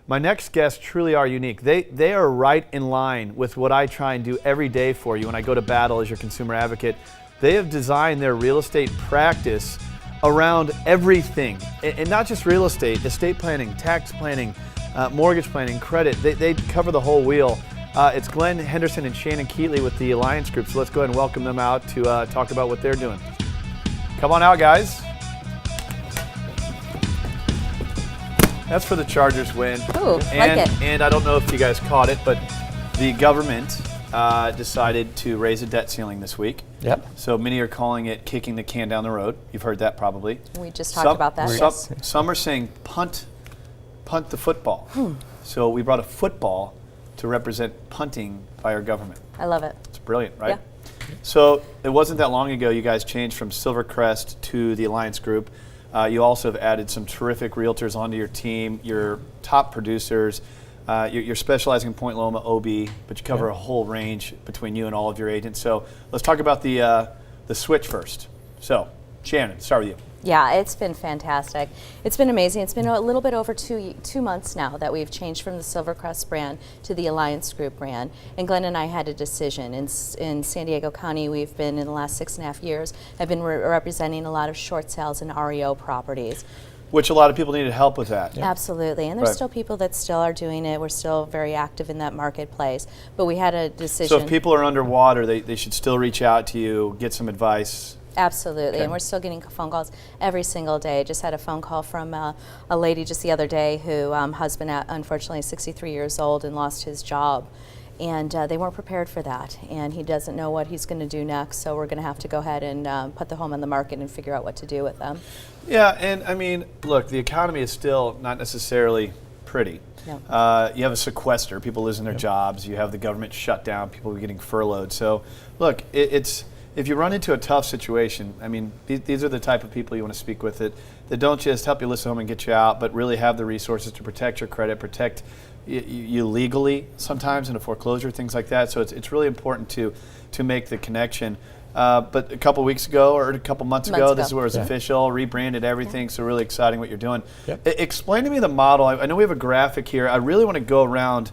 My next guests truly are unique. They are right in line with what I try and do every day for you when I go to battle as your consumer advocate. They have designed their real estate practice around everything, and not just real estate, estate planning, tax planning, mortgage planning, credit. They cover the whole wheel. It's Glen, Henderson, and Shannon Keatley with the Alliance Group, so let's go ahead and welcome them out to talk about what they're doing. Come on out, guys. That's for the Chargers win. Ooh, like it. And I don't know if you guys caught it, but the government decided to raise a debt ceiling this week. Yep. So many are calling it kicking the can down the road. You've heard that probably. We just talked about that. Yes. Some are saying punt the football. So we brought a football to represent punting by our government. I love it. It's brilliant, right? Yeah. So it wasn't that long ago you guys changed from Silvercrest to the Alliance Group. You also have added some terrific realtors onto your team, your top producers. You're specializing in Point Loma, OB, but you cover a whole range between you and all of your agents. So let's talk about the switch first. So Shannon, start with you. Yeah, it's been fantastic. It's been amazing. It's been a little bit over two months now that we've changed from the Silvercrest brand to the Alliance Group brand. And Glenn and I had a decision. In San Diego County, we've been, in the last 6.5 years, have been representing a lot of short sales and REO properties. Which a lot of people needed help with that. Yeah. Absolutely, and there's still people that still are doing it. We're still very active in that marketplace. But we had a decision. So if people are underwater, they should still reach out to you, get some advice. Absolutely, and we're still getting phone calls every single day. Just had a phone call from a lady just the other day who husband, unfortunately, is 63 years old and lost his job. And they weren't prepared for that, and he doesn't know what he's going to do next, so we're going to have to go ahead and put the home on the market and figure out what to do with them. Yeah, and I mean, look, the economy is still not necessarily pretty. No. You have a sequester, people losing their jobs, you have the government shut down, people getting furloughed. So, look, if you run into a tough situation, I mean, these are the type of people you want to speak with that don't just help you list a home and get you out, but really have the resources to protect your credit, protect you legally sometimes in a foreclosure, things like that. So it's really important to make the connection. But a couple weeks ago or a couple months ago, this is where it's official, rebranded everything, so really exciting what you're doing. Yep. Explain to me the model. I know we have a graphic here. I really want to go around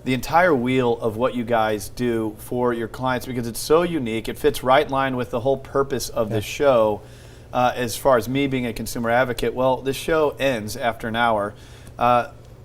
the entire wheel of what you guys do for your clients because it's so unique. It fits right in line with the whole purpose of this show as far as me being a consumer advocate. Well, this show ends after an hour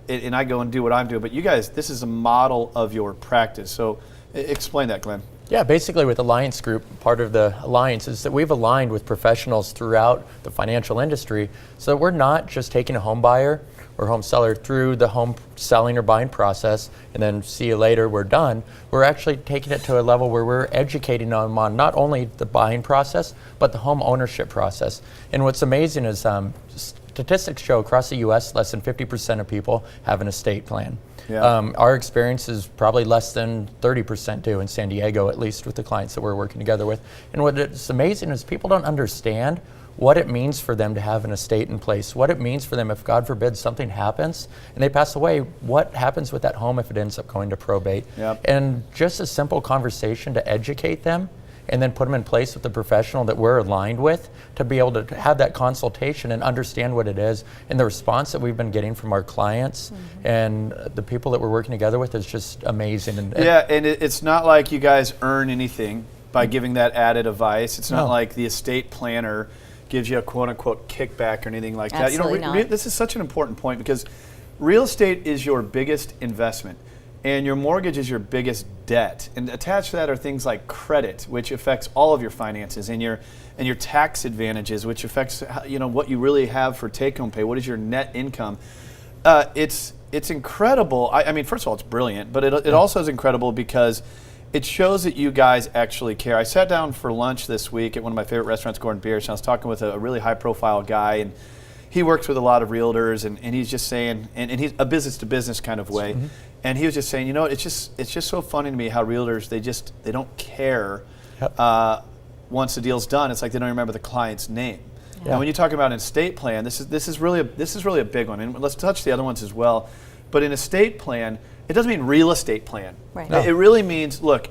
and I go and do what I'm doing. But you guys, this is a model of your practice. So explain that, Glenn. Yeah, basically with Alliance Group, part of the Alliance is that we've aligned with professionals throughout the financial industry so that we're not just taking a home buyer or home seller through the home selling or buying process and then see you later, we're done. We're actually taking it to a level where we're educating them on not only the buying process, but the home ownership process. And what's amazing is statistics show across the U.S. less than 50% of people have an estate plan. Yeah. Our experience is probably less than 30% do in San Diego, at least with the clients that we're working together with. And what's amazing is people don't understand what it means for them to have an estate in place, what it means for them if, God forbid, something happens and they pass away, what happens with that home if it ends up going to probate. Yep. And just a simple conversation to educate them and then put them in place with the professional that we're aligned with to be able to have that consultation and understand what it is. And the response that we've been getting from our clients and the people that we're working together with is just amazing. And it's not like you guys earn anything by giving that added advice. It's not like the estate planner gives you a quote-unquote kickback or anything like that. Absolutely not. This is such an important point because real estate is your biggest investment. And your mortgage is your biggest debt. And attached to that are things like credit, which affects all of your finances, and your tax advantages, which affects what you really have for take-home pay. What is your net income? It's incredible. I mean, first of all, it's brilliant, but it also is incredible because it shows that you guys actually care. I sat down for lunch this week at one of my favorite restaurants, Gordon Biersch, and I was talking with a really high-profile guy, and he works with a lot of realtors, and he's just saying, and he's a business-to-business kind of way. And he was just saying, it's just so funny to me how realtors they don't care. Once the deal's done, it's like they don't remember the client's name. Yeah. Now, when you talk about an estate plan, this is really a big one, and let's touch the other ones as well. But an estate plan, it doesn't mean real estate plan. Right. No. It really means, look,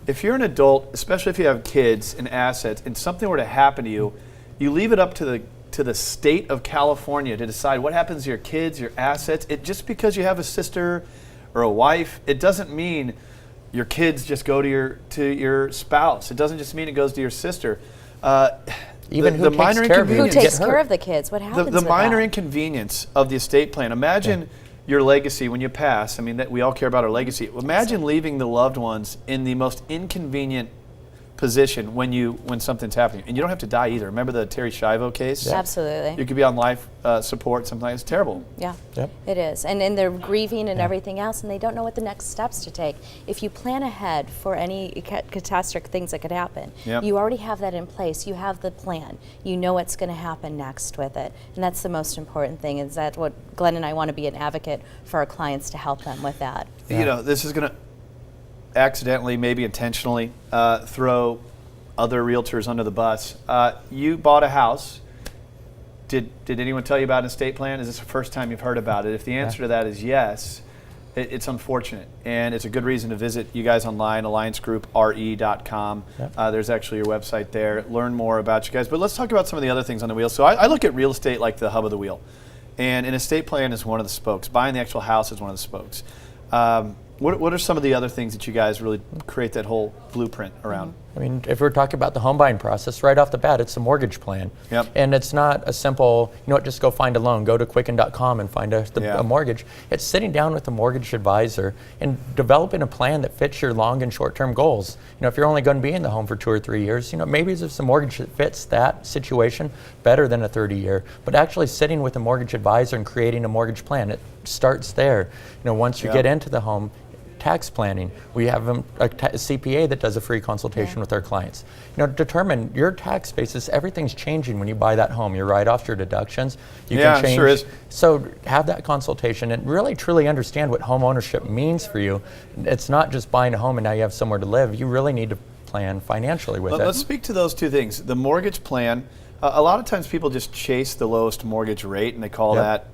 if you're an adult, especially if you have kids and assets, and something were to happen to you, you leave it up to to the state of California to decide what happens to your kids, your assets. Just because you have a sister or a wife, it doesn't mean your kids just go to your spouse. It doesn't just mean it goes to your sister. Even who takes care of you? Who takes care of the kids? What happens The with minor that? inconvenience of the estate plan. Imagine your legacy when you pass. I mean, that we all care about our legacy. Imagine leaving the loved ones in the most inconvenient position when something's happening, and you don't have to die either. Remember the Terry Schiavo case? Yeah. Absolutely. You could be on life support. Sometimes it's terrible. Yeah, Yep. it is. And they're grieving and everything else, and they don't know what the next steps to take. If you plan ahead for any catastrophic things that could happen, Yep. you already have that in place. You have the plan. You know what's going to happen next with it. And that's the most important thing, is that what Glenn and I want to be an advocate for our clients to help them with that. You know, this is going to accidentally, maybe intentionally, throw other realtors under the bus. You bought a house. Did anyone tell you about an estate plan? Is this the first time you've heard about it? If the answer to that is yes, it's unfortunate, and it's a good reason to visit you guys online, alliancegroupre.com. Yep. There's actually your website there. Learn more about you guys. But let's talk about some of the other things on the wheel. So I look at real estate like the hub of the wheel, and an estate plan is one of the spokes. Buying the actual house is one of the spokes. What are some of the other things that you guys really create that whole blueprint around? I mean, if we're talking about the home buying process, right off the bat, it's a mortgage plan. Yep. And it's not a simple, you know what, just go find a loan, go to quicken.com and find Yeah. a mortgage. It's sitting down with a mortgage advisor and developing a plan that fits your long and short-term goals. You know, if you're only going to be in the home for 2 or 3 years, you know, maybe there's a mortgage that fits that situation better than a 30-year. But actually sitting with a mortgage advisor and creating a mortgage plan, it starts there. You know, once you Yeah. get into the home, tax planning. We have a CPA that does a free consultation with our clients. You know, determine your tax basis. Everything's changing when you buy that home. Your write-offs, your deductions. You Yeah, can change. sure is. So have that consultation and really truly understand what home ownership means for you. It's not just buying a home and now you have somewhere to live. You really need to plan financially with it. Let's speak to those two things. The mortgage plan. A lot of times people just chase the lowest mortgage rate, and they call Yep. that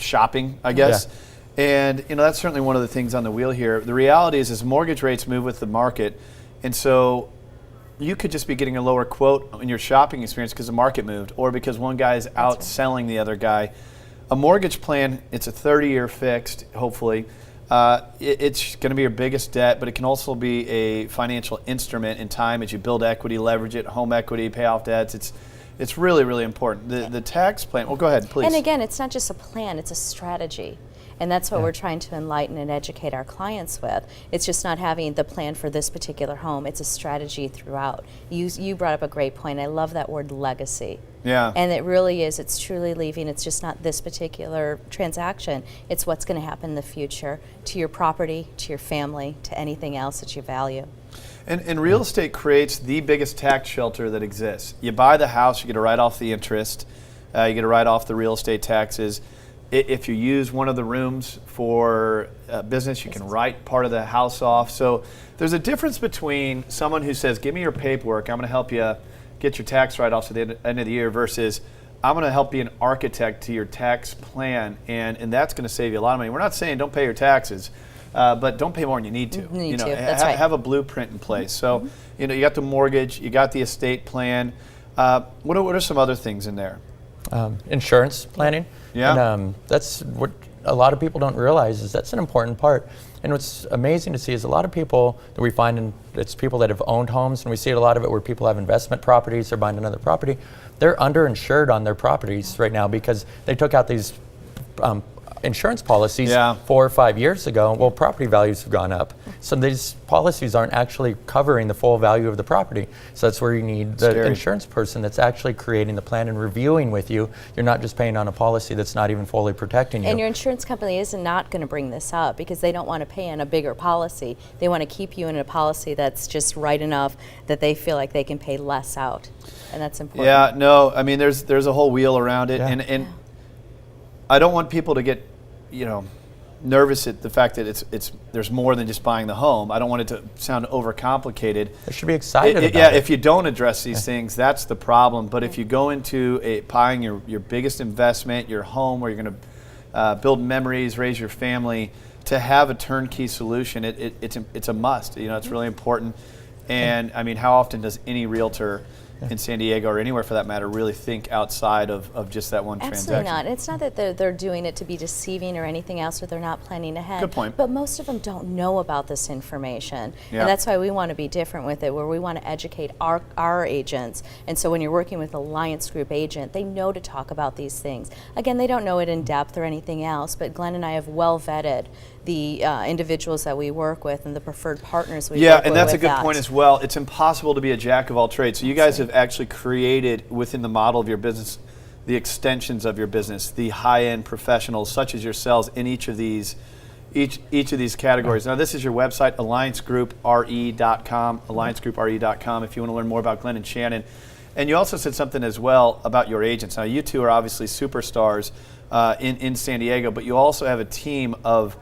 shopping, I guess. Yeah. And you know, that's certainly one of the things on the wheel here. The reality is mortgage rates move with the market, and so you could just be getting a lower quote in your shopping experience because the market moved, or because one guy is outselling the other guy. A mortgage plan, it's a 30-year fixed, hopefully. It's going to be your biggest debt, but it can also be a financial instrument in time as you build equity, leverage it, home equity, pay off debts. It's really, really important. The tax plan. Well, go ahead, please. And again, it's not just a plan, it's a strategy. And that's what we're trying to enlighten and educate our clients with. It's just not having the plan for this particular home. It's a strategy throughout. You brought up a great point. I love that word, legacy. Yeah. And it really is. It's truly leaving. It's just not this particular transaction. It's what's going to happen in the future to your property, to your family, to anything else that you value. And real estate creates the biggest tax shelter that exists. You buy the house, you get to write off the interest, you get to write off the real estate taxes. If you use one of the rooms for business, you can write part of the house off. So there's a difference between someone who says, give me your paperwork, I'm going to help you get your tax write-offs at the end of the year, versus I'm going to help be an architect to your tax plan, and that's going to save you a lot of money. We're not saying don't pay your taxes, but don't pay more than you need to. That's right. Have a blueprint in place. So you know, you got the mortgage, you got the estate plan. What are some other things in there? Insurance planning. Yeah. And that's what a lot of people don't realize, is that's an important part. And what's amazing to see is a lot of people that we find, and it's people that have owned homes, and we see a lot of it where people have investment properties, they're buying another property. They're underinsured on their properties right now because they took out these insurance policies 4 or 5 years ago. Well, property values have gone up. So these policies aren't actually covering the full value of the property. So that's where you need the insurance person that's actually creating the plan and reviewing with you. You're not just paying on a policy that's not even fully protecting you. And your insurance company is not going to bring this up because they don't want to pay on a bigger policy. They want to keep you in a policy that's just right enough that they feel like they can pay less out. And that's important. Yeah, no, I mean, there's a whole wheel around it. Yeah. And I don't want people to get, nervous at the fact that there's more than just buying the home. I don't want it to sound overcomplicated. They should be excited about it. If you don't address these things, that's the problem. But if you go into buying your biggest investment, your home, where you're going to build memories, raise your family, to have a turnkey solution, it's a must. It's really important. And I mean, how often does any realtor in San Diego or anywhere for that matter really think outside of just that one Absolutely transaction. not. It's not that they're doing it to be deceiving or anything else, or they're not planning ahead. Good point. But most of them don't know about this information. Yeah. And that's why we want to be different with it, where we want to educate our agents. And so when you're working with an Alliance Group agent, they know to talk about these things. Again, they don't know it in depth or anything else, but Glenn and I have well vetted the individuals that we work with and the preferred partners we work with. Yeah, and that's a with good that. point as well. It's impossible to be a jack of all trades. So you guys have actually created within the model of your business the extensions of your business, the high-end professionals such as yourselves in each of these categories. Now this is your website, alliancegroupre.com, alliancegroupre.com if you want to learn more about Glen and Shannon. And you also said something as well about your agents. Now you two are obviously superstars in San Diego, but you also have a team of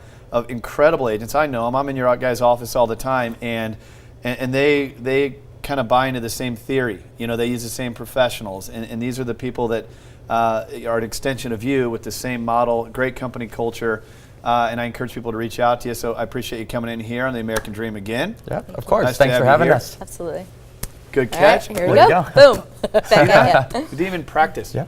incredible agents. I know them. I'm in your guys' office all the time, and they kind of buy into the same theory. You know, they use the same professionals, and these are the people that are an extension of you with the same model, great company culture, and I encourage people to reach out to you. So I appreciate you coming in here on the American Dream again. Yeah, of course. Nice to Thanks have for you having here. us. Absolutely. Good All right, catch. here we Way to go. go. Boom. Back at ya. You didn't even practice. Yeah.